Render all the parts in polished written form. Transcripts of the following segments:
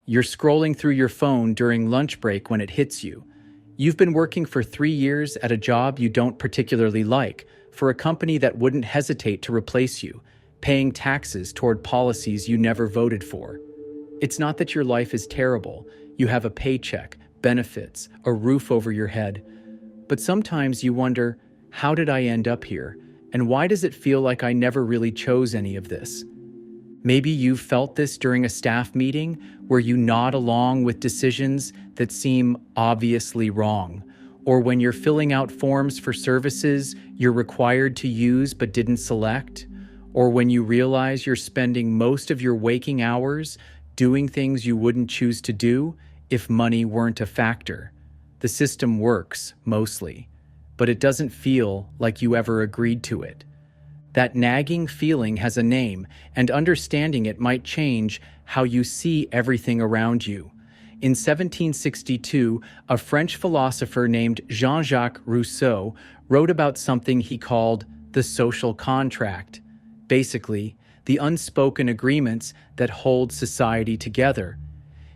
You're scrolling through your phone during lunch break when it hits you. You've been working for 3 years at a job you don't particularly like, for a company that wouldn't hesitate to replace you, paying taxes toward policies you never voted for. It's not that your life is terrible. You have a paycheck, benefits, a roof over your head. But sometimes you wonder, how did I end up here? And why does it feel like I never really chose any of this? Maybe you've felt this during a staff meeting where you nod along with decisions that seem obviously wrong, or when you're filling out forms for services you're required to use but didn't select, or when you realize you're spending most of your waking hours doing things you wouldn't choose to do if money weren't a factor. The system works, mostly, but it doesn't feel like you ever agreed to it. That nagging feeling has a name, and understanding it might change how you see everything around you. In 1762, a French philosopher named Jean-Jacques Rousseau wrote about something he called the social contract. Basically, the unspoken agreements that hold society together.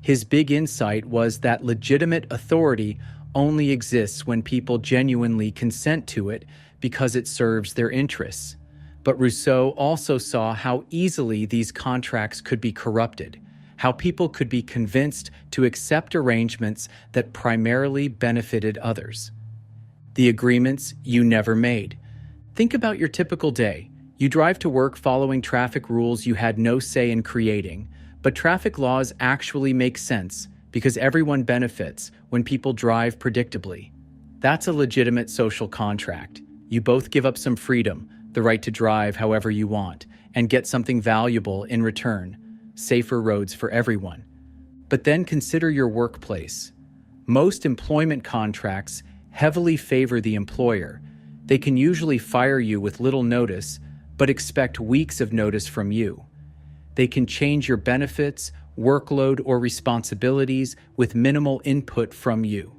His big insight was that legitimate authority only exists when people genuinely consent to it because it serves their interests. But Rousseau also saw how easily these contracts could be corrupted, how people could be convinced to accept arrangements that primarily benefited others. The agreements you never made. Think about your typical day. You drive to work following traffic rules you had no say in creating, but traffic laws actually make sense because everyone benefits when people drive predictably. That's a legitimate social contract. You both give up some freedom, the right to drive however you want, and get something valuable in return, safer roads for everyone. But then consider your workplace. Most employment contracts heavily favor the employer. They can usually fire you with little notice, but expect weeks of notice from you. They can change your benefits, workload, or responsibilities with minimal input from you.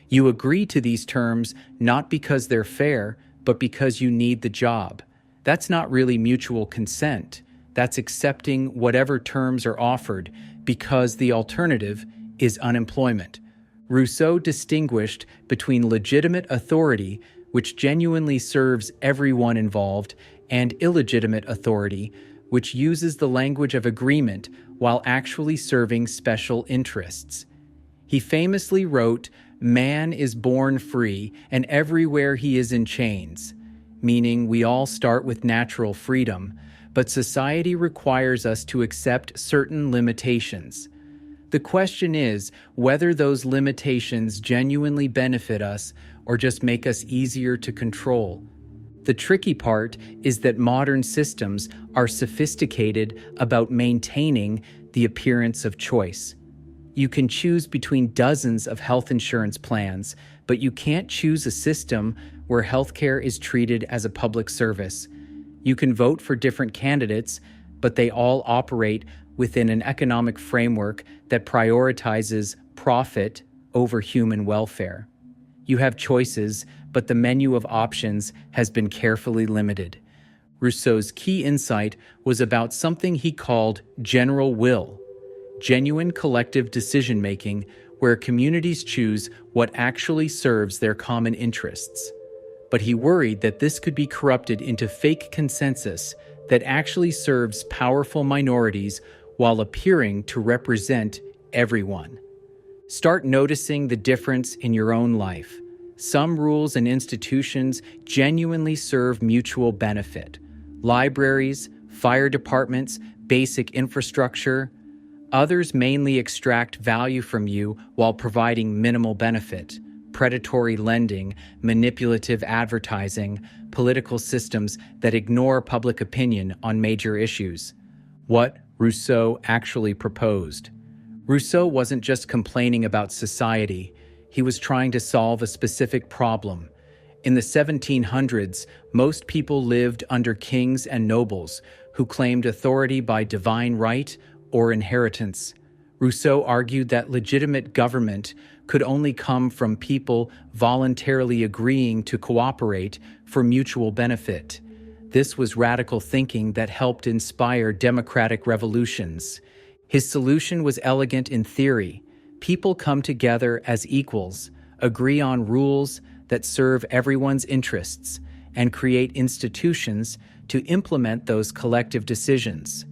You agree to these terms not because they're fair, but because you need the job. That's not really mutual consent. That's accepting whatever terms are offered because the alternative is unemployment. Rousseau distinguished between legitimate authority, which genuinely serves everyone involved, and illegitimate authority, which uses the language of agreement while actually serving special interests. He famously wrote, "Man is born free, and everywhere he is in chains," meaning we all start with natural freedom, but society requires us to accept certain limitations. The question is whether those limitations genuinely benefit us or just make us easier to control. The tricky part is that modern systems are sophisticated about maintaining the appearance of choice. You can choose between dozens of health insurance plans, but you can't choose a system where healthcare is treated as a public service. You can vote for different candidates, but they all operate within an economic framework that prioritizes profit over human welfare. You have choices, but the menu of options has been carefully limited. Rousseau's key insight was about something he called general will, genuine collective decision-making where communities choose what actually serves their common interests. But he worried that this could be corrupted into fake consensus that actually serves powerful minorities while appearing to represent everyone. Start noticing the difference in your own life. Some rules and institutions genuinely serve mutual benefit. Libraries, fire departments, basic infrastructure. Others mainly extract value from you while providing minimal benefit. Predatory lending, manipulative advertising, political systems that ignore public opinion on major issues. What Rousseau actually proposed. Rousseau wasn't just complaining about society. He was trying to solve a specific problem. In the 1700s, most people lived under kings and nobles who claimed authority by divine right or inheritance. Rousseau argued that legitimate government could only come from people voluntarily agreeing to cooperate for mutual benefit. This was radical thinking that helped inspire democratic revolutions. His solution was elegant in theory. People come together as equals, agree on rules that serve everyone's interests, and create institutions to implement those collective decisions.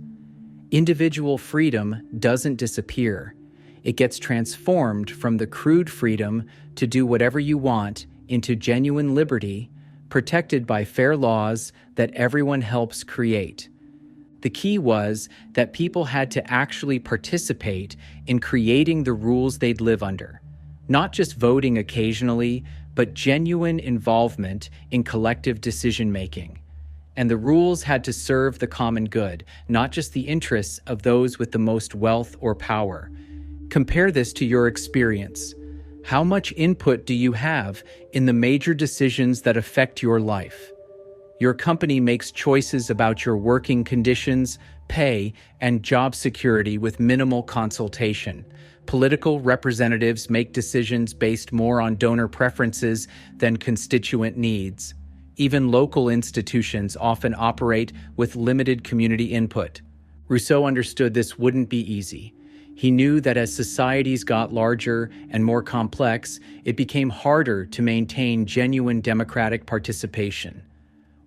Individual freedom doesn't disappear. It gets transformed from the crude freedom to do whatever you want into genuine liberty, protected by fair laws that everyone helps create. The key was that people had to actually participate in creating the rules they'd live under, not just voting occasionally, but genuine involvement in collective decision-making. And the rules had to serve the common good, not just the interests of those with the most wealth or power. Compare this to your experience. How much input do you have in the major decisions that affect your life? Your company makes choices about your working conditions, pay, and job security with minimal consultation. Political representatives make decisions based more on donor preferences than constituent needs. Even local institutions often operate with limited community input. Rousseau understood this wouldn't be easy. He knew that as societies got larger and more complex, it became harder to maintain genuine democratic participation.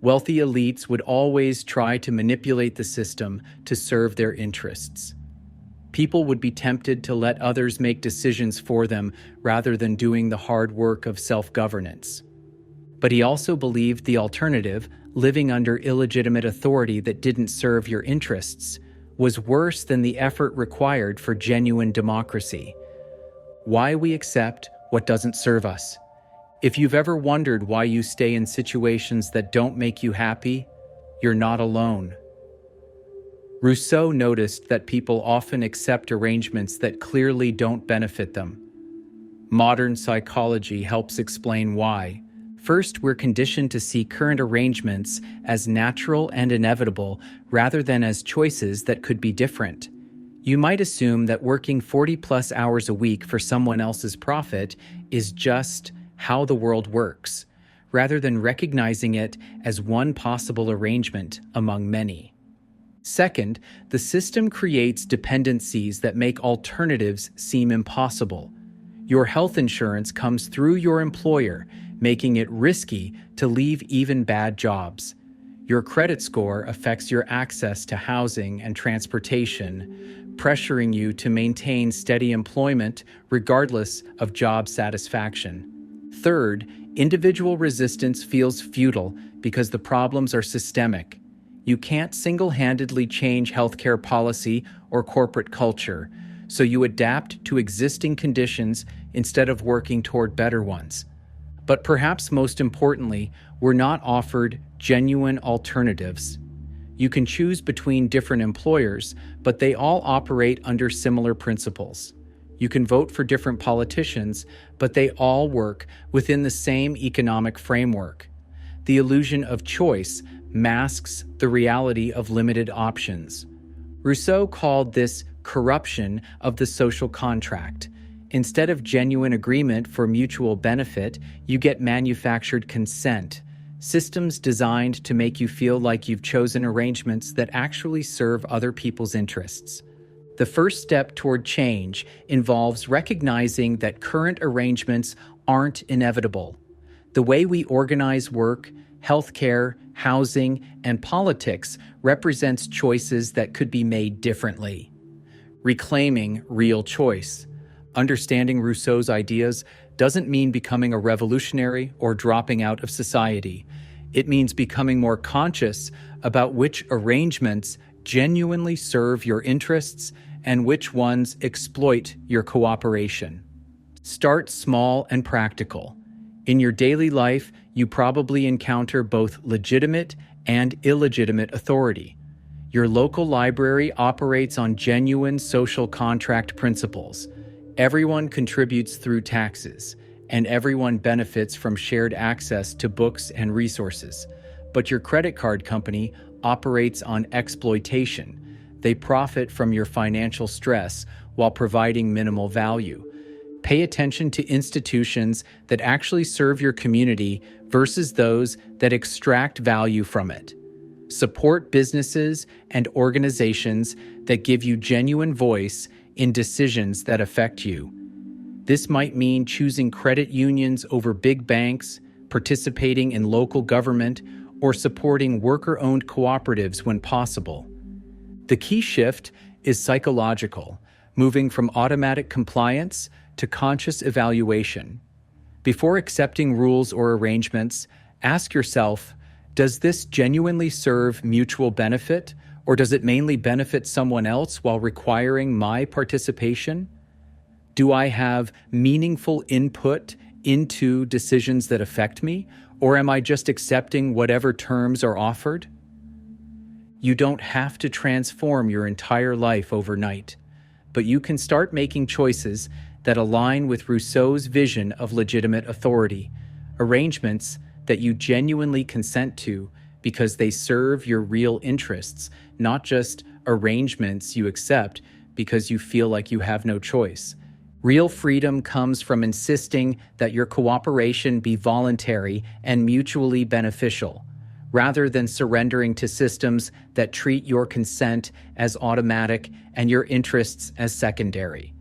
Wealthy elites would always try to manipulate the system to serve their interests. People would be tempted to let others make decisions for them rather than doing the hard work of self-governance. But he also believed the alternative, living under illegitimate authority that didn't serve your interests, was worse than the effort required for genuine democracy. Why we accept what doesn't serve us. If you've ever wondered why you stay in situations that don't make you happy, you're not alone. Rousseau noticed that people often accept arrangements that clearly don't benefit them. Modern psychology helps explain why. First, we're conditioned to see current arrangements as natural and inevitable rather than as choices that could be different. You might assume that working 40+ hours a week for someone else's profit is just how the world works, rather than recognizing it as one possible arrangement among many. Second, the system creates dependencies that make alternatives seem impossible. Your health insurance comes through your employer, making it risky to leave even bad jobs. Your credit score affects your access to housing and transportation, pressuring you to maintain steady employment regardless of job satisfaction. Third, individual resistance feels futile because the problems are systemic. You can't single-handedly change healthcare policy or corporate culture, so you adapt to existing conditions instead of working toward better ones. But perhaps most importantly, we're not offered genuine alternatives. You can choose between different employers, but they all operate under similar principles. You can vote for different politicians, but they all work within the same economic framework. The illusion of choice masks the reality of limited options. Rousseau called this corruption of the social contract. Instead of genuine agreement for mutual benefit, you get manufactured consent, systems designed to make you feel like you've chosen arrangements that actually serve other people's interests. The first step toward change involves recognizing that current arrangements aren't inevitable. The way we organize work, healthcare, housing, and politics represents choices that could be made differently. Reclaiming real choice. Understanding Rousseau's ideas doesn't mean becoming a revolutionary or dropping out of society. It means becoming more conscious about which arrangements genuinely serve your interests and which ones exploit your cooperation. Start small and practical. In your daily life, you probably encounter both legitimate and illegitimate authority. Your local library operates on genuine social contract principles. Everyone contributes through taxes, and everyone benefits from shared access to books and resources. But your credit card company operates on exploitation. They profit from your financial stress while providing minimal value. Pay attention to institutions that actually serve your community versus those that extract value from it. Support businesses and organizations that give you genuine voice in decisions that affect you. This might mean choosing credit unions over big banks, participating in local government, or supporting worker-owned cooperatives when possible. The key shift is psychological, moving from automatic compliance to conscious evaluation. Before accepting rules or arrangements, ask yourself, does this genuinely serve mutual benefit, or does it mainly benefit someone else while requiring my participation? Do I have meaningful input into decisions that affect me, or am I just accepting whatever terms are offered? You don't have to transform your entire life overnight, but you can start making choices that align with Rousseau's vision of legitimate authority, arrangements that you genuinely consent to because they serve your real interests, not just arrangements you accept because you feel like you have no choice. Real freedom comes from insisting that your cooperation be voluntary and mutually beneficial, rather than surrendering to systems that treat your consent as automatic and your interests as secondary.